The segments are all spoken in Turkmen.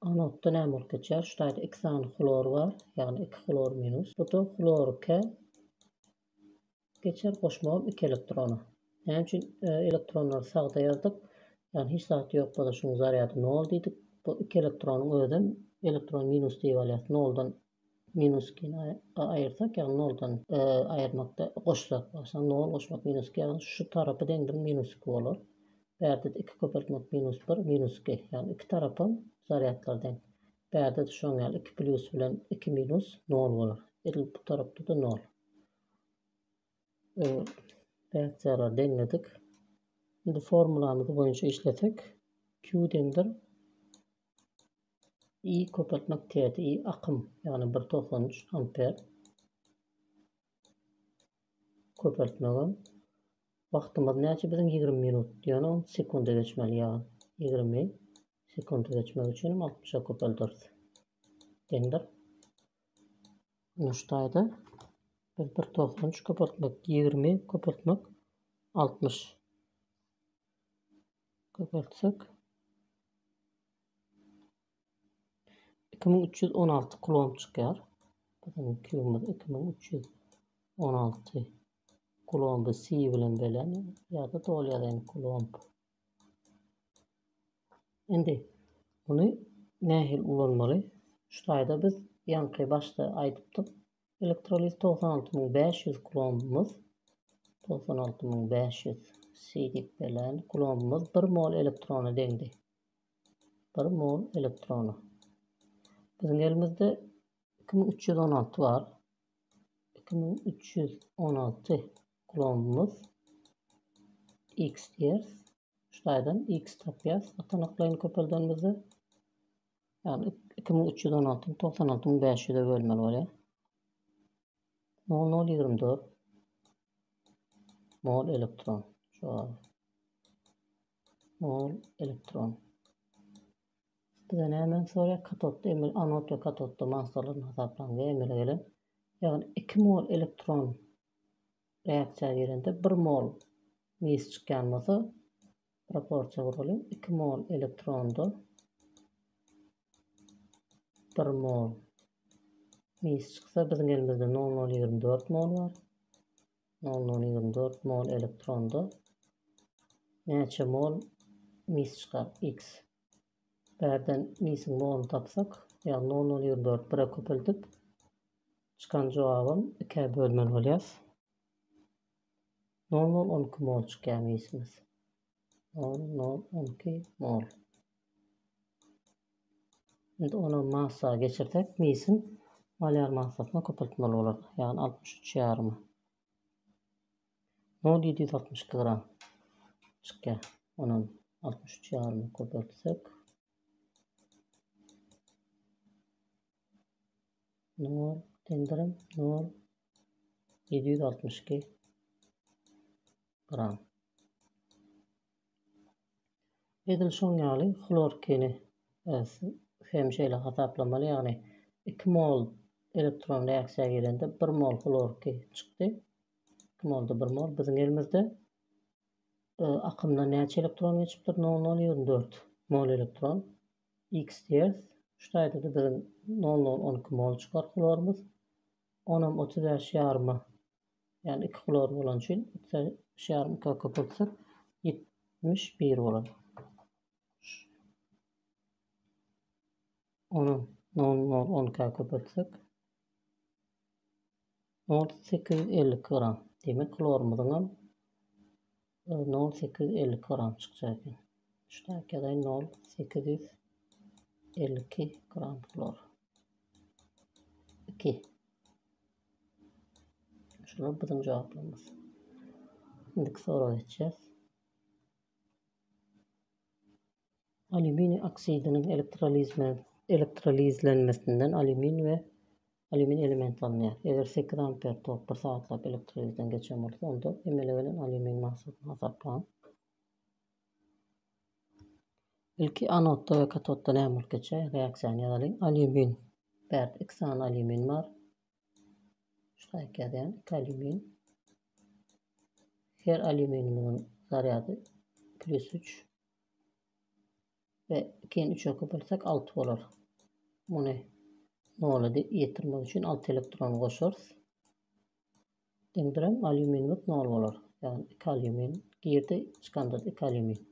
Anodda näme bolup geçer? Şuýda 2 tane klor var, ýagny 2 klor minus. Bu da klorka geçer goşmagam 2 elektronu. Näme üçin elektronlary sagda ýazdyk? Ýani hiç zat ýok bolsa şuň zaryady 0 diýdik. Bu 2 elektronyň özüden elektron minus diýip alýar. 0dan minus aýyrsak, ýagny 0dan aýyrmakda goşsak, 0 goşmak minus 2, ýagny şu tarapy deňdir minus 2 bolar. Bärde 2 köpeltmek minus 1 minus 2, ýagny iki tarapym zaryatlar deň. Bärde de şoň ýaly 2 plus bilen 2 minus 0 bolar. Edil bu tarapda da 0. Reaksiýalar deňledik. Indi formulamyzy boýunça işletsek, Q deňdir I köpeltmek täze I akym, ýagny 193 amper. Köpeltmegem wagtymyz näçe biziň 20 minut diýany sekunda geçmeli, ýagny 20 sekunda geçmek üçin 60'a köpeldirdi. Deňdir. Nuştaýda 193 köpeltmek 20 köpeltmek 60 köpeltsek 2316 kulomb çykýar. Bizim Q'myz 2316 kulomby C bilen belen ýa-da dol ýazaň kulomb. Indi bunu nähil ulanmaly? Şuýda biz ýanky başda aýdypdyk. Elektroliz 96500 kulombymyz 96500 C bilen kulombymyz 1 mol elektrona deňdi. 1 mol elektrona. Bizim elimizde 2316 var. 2316 kulombymyz X diýer. Şuýdan X tapýas. Atanaklaryny köpeldenmizde ýani 2316 96500'e bölmeli bolýar. 0024 mol elektron. Mol elektron. Bizden hemen sonra katodda emil anod ve katodda massalarını hesaplaryny emile gelen. Ýagny 2 mol elektron reaksiýa berende 1 mol mis çykýan bolsa proporsiýa guraly. 2 mol elektronda 1 mol mis çyksa biziň elimizde 0024 mol var. 0024 mol elektronda näçe mol mis çykar? X. Bärden misiň molunu tapsak, ýagny 0024 1'e köpeltip çıkan jogabym 2'e bölmeli bolýar. 0012 mol çykýar misimiz. 0012 mol. Indi onu massa geçirsek misin molar massasyna köpeltmeli bolar. Ýagny 63,5. 0762 gram çykýar. Onun 63,5 köpeltsek 0 tendirim 0 762 gram. Edil şoň ýaly chlorkini hemşeyle hesaplamaly, ýagny 2 mol elektron reaksiýa berende 1 mol chlorki çykdy. 2 molda 1 mol. Biziň elimizde akymdan näçe elektron geçipdir? 0024 mol elektron. X diýer. Şuýda da biziň 0012 mol çykar chlorymyz. Onam 35,5 ýani 2 chlor bolan üçin 35,5 köpeltsek 71 bolar. Onu 0012 köpeltsek 0850 gram. Demek klorumyzyň 0850 gram çykjak ekan. Şuýda kadar 0852 gram klor. 2. Şular biziň jogaplarymyz. Indi sonra geçeceğiz. Alüminyum oksidinin elektrolizlenmesinden alümin ve alümin element alınıyor. Eğer 8 amper tok 1 saatlap elektrolizden geçen olursa onda emele gelen alümin masasını hesaplan. İlki anodda ve katodda näme bolup geçer? Reaksiýany ýazalyň. Alümin. Bärde 2 tane alümin var. Şuýa kadar 2 alümin. Her alüminimiň zaryady +3. ve 2'ni 3'e köpeltsek 6 bolar. Bunu nolu yetirmek için 6 elektron koşarız. Dengdirem alüminyum 0 bolar. Yani 2 alüminyum girdi, çıkanda 2 alüminyum.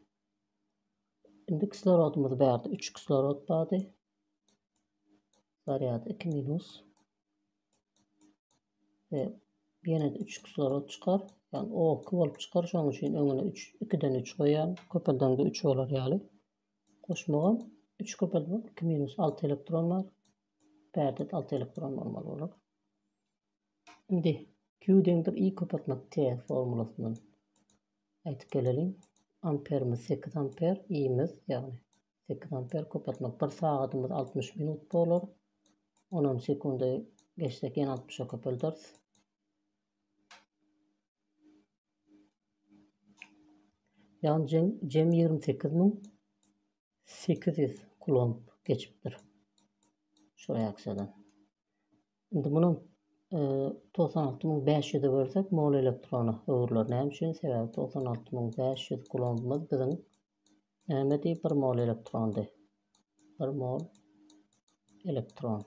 Şimdi kislorodumuz bärdi 3 kislorod bardy. Zaryady 2 minus. Ve ýene de 3 kislorod çıkar. Yani o 2 bolup çıkar. Şoň üçin öňüne 2'den 3 goýan, köpelden de 3 bolar ýaly. Koşmagam 3 köpelden 2 minus 6 elektron var. Bärde 6 elektron normal bolar. Şimdi Q dengdir I köpeltmek T formulasından aýtyp gelelim. Amperimiz 8 amper, I'miz yani 8 amper köpeltmek 1 saatymyz 60 minut bolar. 10 sekundy geçsek ýene 60'a köpeldiriz. Yani cem 28.800 kulomb geçipdir. Şu reaksiyadan. Şimdi bunun 96.500 börsek mol elektronu öwürler. Näme üçin? Sebäbi 96.500 kulombymyz bizim näme 1 mol elektrondy. 1 mol elektron.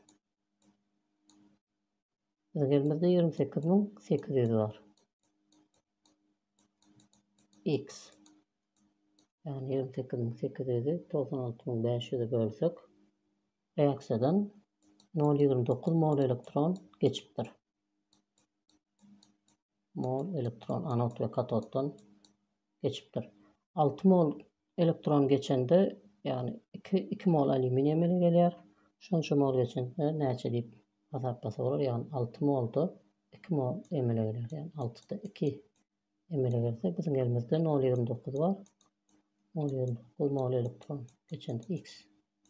Bizim elimizde 28.800 var. X. Yani 28.800'i 96.500'e bölsek reaksiyadan 0,29 mol elektron geçipdir. Mol elektron anot ve katotdan geçipdir. 6 mol elektron geçende yani 2 mol alüminyum ele gelir. Şonça mol geçende näçe diýip hasaplasa bolar. Yani 6 molda 2 mol emele gelir. Yani 6'da 2 emele gelse bizim elimizde 0,29 var. 0,29 mol elektron geçende X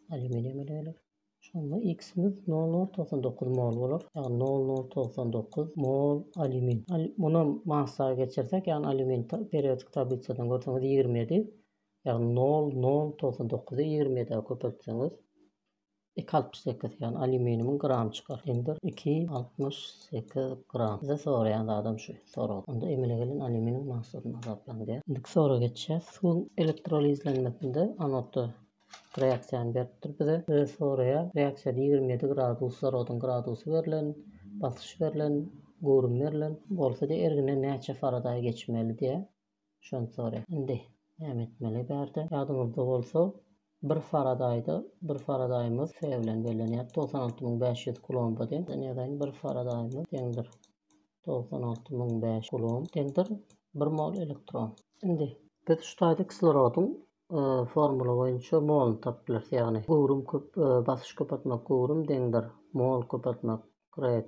alüminyum ele gelir. Şonda X'imiz 0,99 mol bolar. Yani 0,99 mol alüminyum. Bunu massa geçirsek yani alüminyum periyodik tabliçadan görseňiz 27. Yani 0,099'u 27'ye köpeltseňiz 268 yani alüminyumun gram çıkar. Ender 268 gram. Bize sorayan adam şu soru. Onda emile gelen alüminyum massasyny hesaplandy. Şimdi soru geçeceğiz. Su elektrolizlenmesinde anotda reaksiýany beripdir bize. Ve soruya reaksiyada 27 graduslar odun gradusu verilen, basış verilen, gurun verilen. Bolsa-da ergine näçe Faraday geçmeli diye. Şonu soruya. Şimdi näme etmeli bärde? Ýadymyzda bolsa 1 Faraday'da 1 Faraday'ımız sevlen bellenýär. 96.500 kulomba diýen. Näden 1 Faraday'ımız dengdir 96.500 kulomb dengdir 1 mol elektron. Şimdi biz şutaýda kislorodun formula boýunça molny tapdylar. Yani gurun köp basış köpetmek gurun dengdir mol köpetmek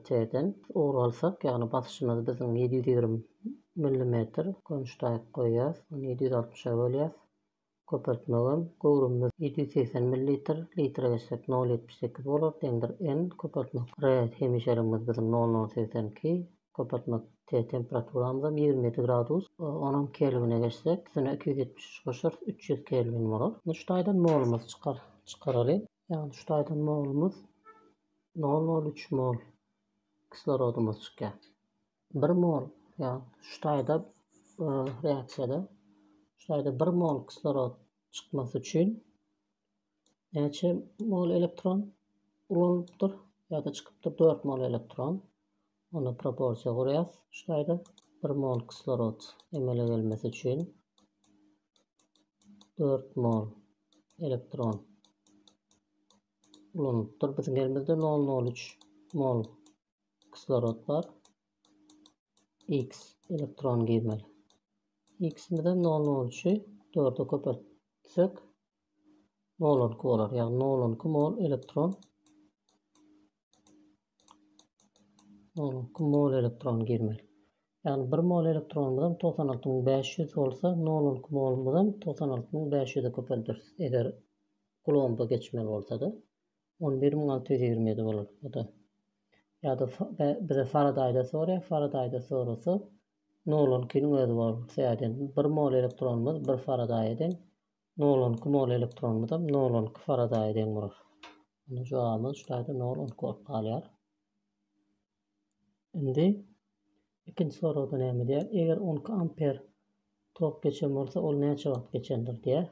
T-den uğralsak yani basışymyz bizim 720 mm konuştaýyp goýýas. 760'a bölýäs. Köpeltmegem gurumyz 780 ml litre geçsek 0,78 bolar. Dengdir N köpeltmek. Hemişerimiz bizim 0,82 köpeltmek T temperaturamyz 27 gradus. 10 kelvine geçsek bizine 273 koşar 300 kelvin bolar. Şutaýdan molumuz çıkaraly. Yani şutaýdan molumuz 0,03 mol kislorodumuz çıkar. 1 mol yani şutaýda reaksiyada şutaýda 1 mol kislorod çıkması üçin näçe mol elektron ulanypdyr ýa-da çıkypdyr 4 mol elektron. Onu proporsiýa gurýas. Şutaýda 1 mol kislorod emele gelmesi üçin 4 mol elektron ulanypdyr. Bizim elimizde 0,03 mol kislorod var. X elektron girmeli. X'imizden 0,03'ü 4'e köpeltsek 0,2 bolar. Yani 0,2 mol elektron 0,2 mol elektron girmeli. Yani 1 mol elektronumuzdan 96.500 olsa 0,2 molumuzdan 96.500'e köpeltiririz. Eğer kulomba geçmeli olsa da 11.627 bolar. Ya da bize Faraday'da soruyor. Faraday'da sorusu 0,2'nin özü var. Seyaden 1 mol elektronumuz 1 Faraday'den 0,2 mol elektronumuzdan 0,2 Faraday'den bolar. Bunun cevabımız şurada 0,2 olup kalıyor. Şimdi ikinci soruda näme diýär? Eger 12 amper tok geçen bolsa ol näçe wagt geçendir diýär.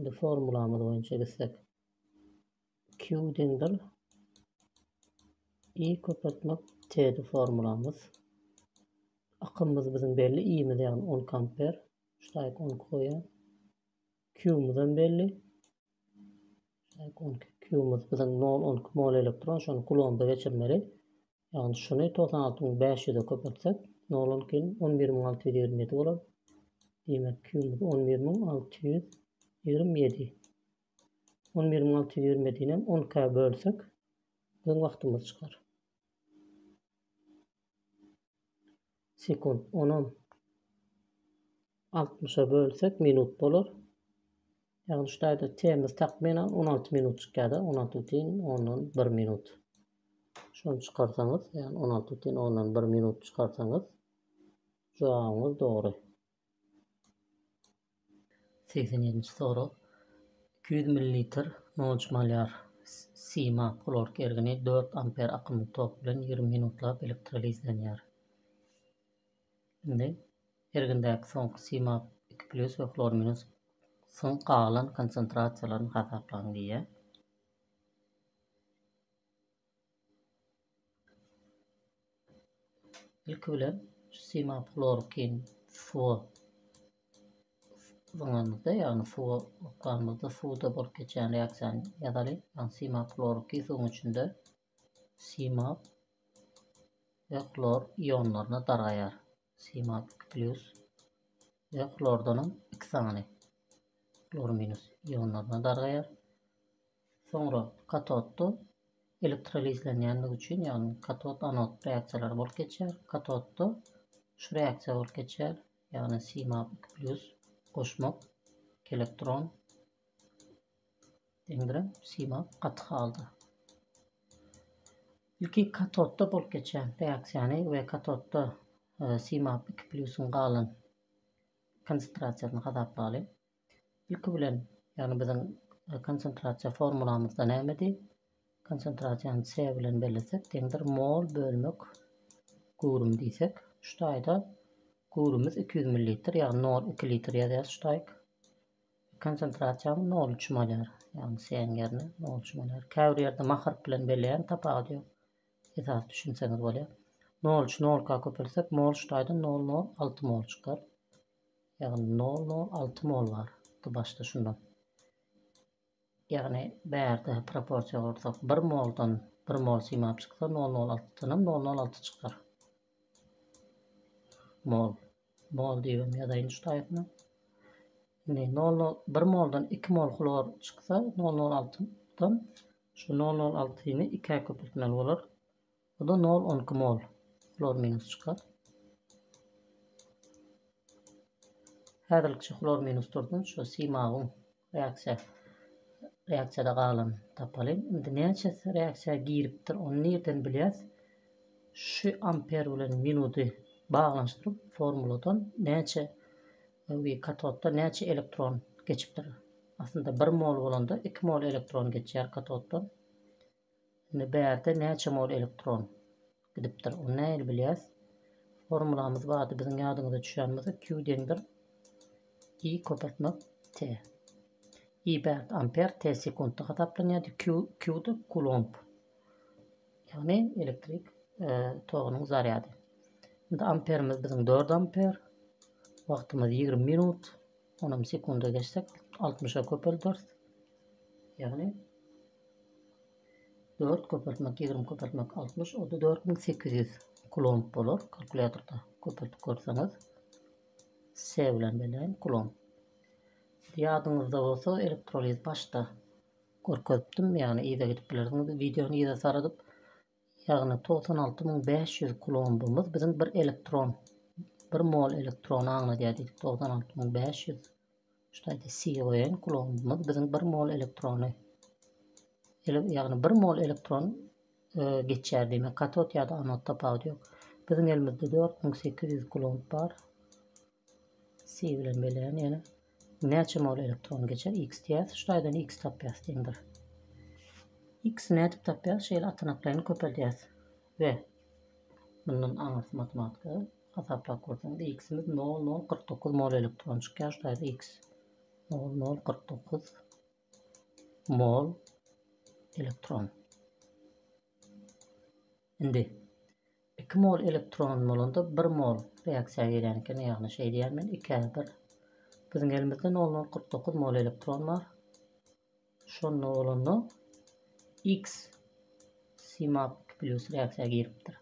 Şimdi formulamız boyunca gitsek Q dendir I köpürtmek T'di formulamız. Akımımız bizim belli. İ'miz yani 10 amper. Şuraya 10 koyalım. Q'muzdan belli. Şuraya 10 Q'muz bizim 0,10 mol elektron. Şunu kulomda geçirmeli. Yani şunu 96.500'e köpürtsek 0,10 11.627 olur. Demek Q'muz 11.627. 11.627 ile 10K bölsek bizim vaktimiz çıkar. Sekund 10'un 60'a bölsek minut olur. Yani şurada T'miz takminen 16 minut çıkar. 16,10'dan 1 minut. Şunu çıkarsanız yani 16,10'dan 1 minut çıkarsanız cevabımız doğru. 87. soru. 200 ml 0,3 malyar sima klorik ergini 4 amper akımlı tok bilen 20 minutlap elektrolizlenýär. Şimdi ergindäki soňky sima 2+ we klor minus soň galan konsentrasiýalaryny hasaplaň diýe. İlk bilen sima klorikin suw zamanında yani suwda bolup geçen reaksiýa ýazaly. Yani sima kloriki suwun içinde sima ve klor ionlaryna dargaýar. Sima 2+ ve klordan 2 sany klor minus ionlaryna dargaýar. Soňra katodda elektrolizlenýänligi üçin yani katod anod reaksiýalary bolup geçer. Katodda şu reaksiýa bolup geçer. Yani sima 2+ koşmak elektron dengire sima katı kaldı. İlki katodda bolup geçen reaksiýany we katodda sima 2+'un galan konsentrasiýasyny hasaplaly. İlki bilen yani bizim konsentrasiýa formulamyzda nämedi? Konsentrasiýany C bilen belläsek dengdir mol bölmek gurum diýsek. Şu taýda gurumuz 200 ml yani 0,2 litr ýazýar şu taýk. Konsentrasiýam 0,3 molar yani C-ň ýerine 0,3 molar. Käbir ýerde mahar bilen belläýän tapady ýok. Esas düşünseňiz bolýar. 0,3 0K köpürsek mol şu taýda 0,06 mol çykar. Yani 0,06 mol var. Bu başda şundan. Yani bärde proporsiýa bolsak 1 moldan 1 mol sima çyksa 0,06'dan 0,06 çykar. Mol diýelim ýa-da şu taýypny. 1 moldan 2 mol klor çyksa 0,06'dan şu 0,06'yny 2'ye köpürtmeli bolar. O da 0,12 mol klor minus çykar. Häzirki klor minus turdan şu simagyň reaksiýada galan tapaly. Indi näçe reaksiýa giripdir, onu nerden bilýäs? Şu amper bilen minuty bağlanıştırıp formuladan näçe katodda näçe elektron geçipdir. Aslında 1 mol bolanda 2 mol elektron geçýär katoddan. Indi bärde näçe mol elektron gidipdir. Onu näil bilýäs? Formulamyz bardy biziň ýadyňyza düşýänmiz Q dendir I köpürtmek T. I bärde amper T sekundda hasaplanýar. Q'da kulomb. Yani elektrik togynyň zaryady. Indi amperimiz bizim 4 amper. Vaktimiz 20 minut. 10 sekunda geçsek 60'a köpürdürüz. Yani 4 köpürtmek 20 köpürtmek 60. O da 4800 kulomb bolur. Kalkulatorda köpürtüp görseňiz. C bilen belän kulomb. Ýadyňyzda bolsa elektroliz başda görkezdim. Yani ýa-da gidip bilerdiňiz videony ýa-da saradyp ýagny 96500 kulombumuz bizim bir elektron 1 mol elektron aňladýar 96500. Şuýda C goýan kulombumuz bizim 1 mol elektrony. Ýagny 1 mol elektron geçýär diýmek katod ýa-da anod tapady ýok. Bizim elimizde 4800 kulomb bar. C bilen belän ýene näçe mol elektron geçer? X diýär. Şuýdan X tapýas diýendir. X näde tapýas? Şeýle atanaklaryny köpeldiýäs. Ve bundan aňyrsy matematika hasaplap görseňiz X'imiz 0,049 mol elektron çykýar. Şuýda X 0049 mol elektron. Indi 2 mol elektron bolanda 1 mol reaksiya gelenken ýagny şey diýermen 2/1. Bizim elimizde 0049 mol elektron var. Şonu bolanda X CMAP plus reaksiya giripdir.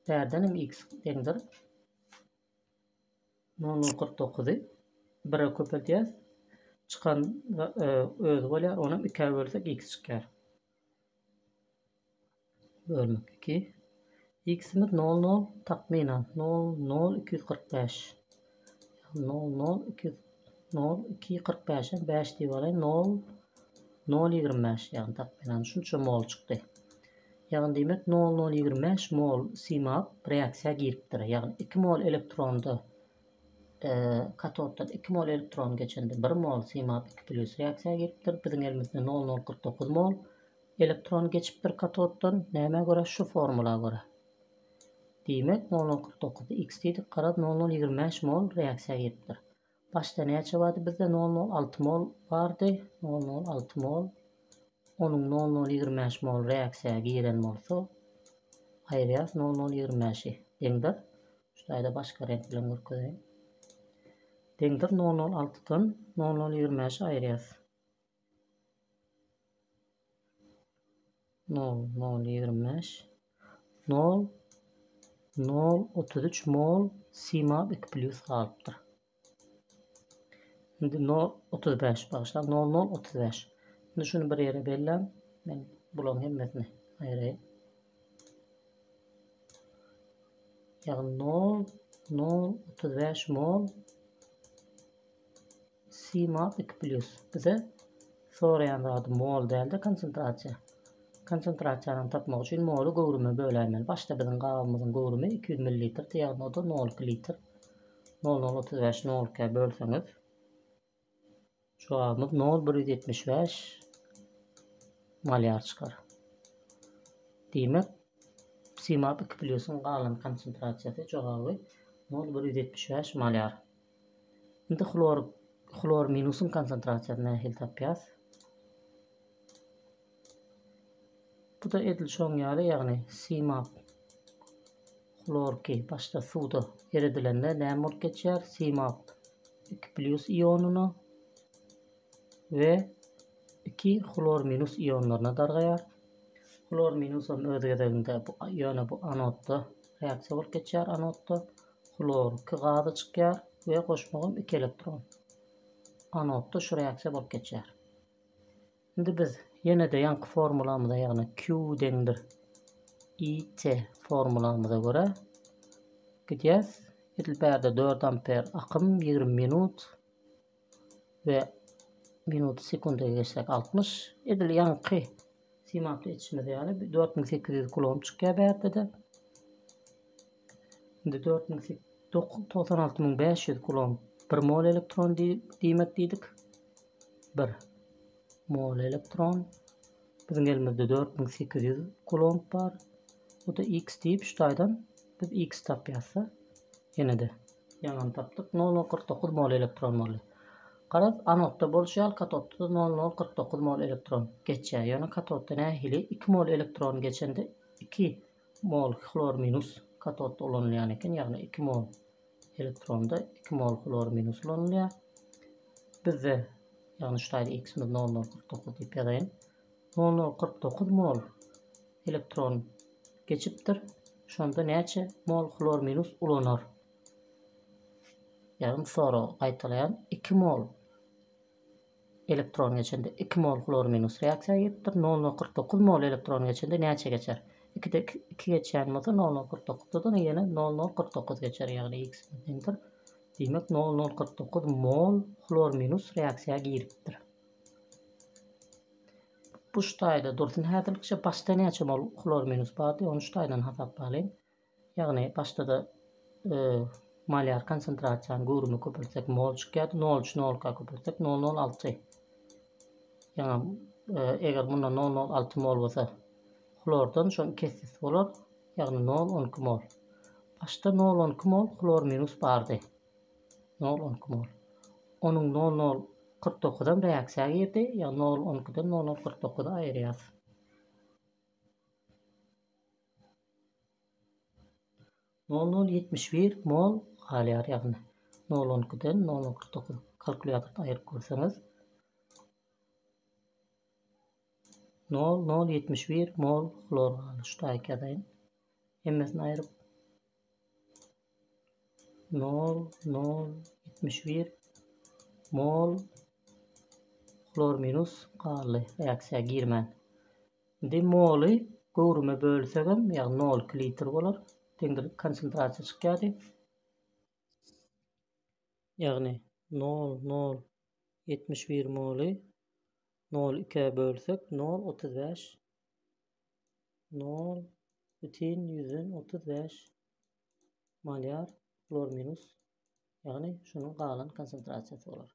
Derdenim X deňdir 0049'y 1'e köpeltýäs. Çıkan özü bolýar, onu 2'ye bölsek X çykar. Bölmek 2. X'imiz 00 takminan 00245. 00245 5 diýip alaýyn 0,025 ýagny takminan şunça mol çykdy. Ýagny demek 0,025 mol CMAP reaksiýa giripdir. Ýagny 2 mol elektronda katoddan 2 mol elektron geçende 1 mol CMAP 2+ reaksiýa giripdir. Bizim elimizde 0049 mol elektron geçipdir katoddan. Näme göre? Şu formula göre. Demek 0049'da X diýdik, garap 0025 mol reaksiýa giripdir. Başta näçe bardy? Bizde 006 mol bardy. 006 mol. Onun 0025 mol reaksiýa giren bolsa aýrýas 0025'i. Deňdir. Şuýda başga renk bilen görkezýän. Deňdir 006'dan 0025'i aýrýas. 0025 0,033 mol CMAP 2+ galypdyr. Şimdi 0,35 bağışla 0,035. Şimdi şunu bir yere belläm. Men bulan hemmesini aýraýyn. Ýagny 0,035 mol CMAP 2+. Bize soraýan zady mol däldi konsentrasiýa. Konsentrasiýany tapmak üçin molu gowrumy böläýmeli. Başda biziň gabymyzyň gowrumy 200 ml, ýagny o da 0,2 litr. 0,035 0,2 bölseňiz jogabymyz 0,175 molar çykar. Demek CMAP 2+'ın galan konsentrasiýasy jogaby 0,175 molar. Indi klor minusyň konsentrasiýasyny nähili tapýas? Bu da edil şoňýary, ýagny CMAP klor ki başta suwda eridilende näme bolup geçýär? CMAP 2+ ionuny we 2 klor minus ionlaryna dargaýar. Klor minusam öz gezeginde bu ýöne bu anodda reaksiýa bolup geçýär. Anodda klor 2 gazy çykýar we goşmagam 2 elektron. Anodda şu reaksiýa bolup geçýär. Indi biz yine de ýanky formulamyza ýagny Q deňdir. IT formulamyza göre gidýäs. Edilbärde 4 amper akym 20 minut ve minut sekundaga geçsek 60. Edil ýanky CMAP'de içimizde ýaly 4800 kulom çykýar bärde de. Indi 96500 kulom 1 mol elektron diýmek diýdik. 1 mol elektron. Bizim elimizde 4800 kulom var. Bu da X diýip şuýdan biz X tapýasa ýene de ýaňy tapdyk 0,49 mol elektron boluyor. Garap anodda bolşýar, katodda 0,49 mol elektron geçýär. Ýöne katodda nähili 2 mol elektron geçende 2 mol klor minus katodda ulanýan eken, ýagny 2 mol elektronda 2 mol klor minus ulanýar. Bizde ýagny şuýda X'imiz 0,49 diýip ýazaýyn. 0,49 mol elektron geçipdir. Şonda näçe mol klor minus ulanar? Ýagny sonra gaýtalaýan 2 mol elektron geçende 2 mol klor minus reaksiýa giripdir. 0,49 mol elektron geçende näçe geçer? 2'de 2 geçýän bolsa 0,49'dan ýene 0,49 geçer. Ýagny X deňdir. Demek 0,49 mol klor minus reaksiýa giripdir. Bu şuýda dursun häzirlikçe başda näçe mol klor minus bardy? Onu şuýdan hasaplaýyn. Ýagny başda da molar konsentrasiýany gowrumy köpeltsek mol çykýar. 0,0 köpeltsek 0,06. Ýagny eger bunda 0,06 mol bolsa klordan şoň kesis bolar. Ýagny 0,12 mol. Başda 0,12 mol klor minus bardy. 0,12 mol. Onun 0,49'dan reaksiya girdi. Yani 0,12'den 0,49'da ayırýar. 0,071 mol galýar ýagny 0,12'den 0,49 kalkulýatorda aýryp görseňiz 0,071 mol klor galy şu taýy ýazaýyn. Hemmesini aýryp 0,071 mol klor minus galy reaksiýa girmän. Indi moly gowrumy bölsegem ýagny 0,2 litr bolar. Teňdir konsentrasiýa çykýardy. Ýagny 0,071 moly 0,2'ye bölsek 0,35 0,135 malyar klor minus ýagny şunun galan konsentrasiýasy bolar.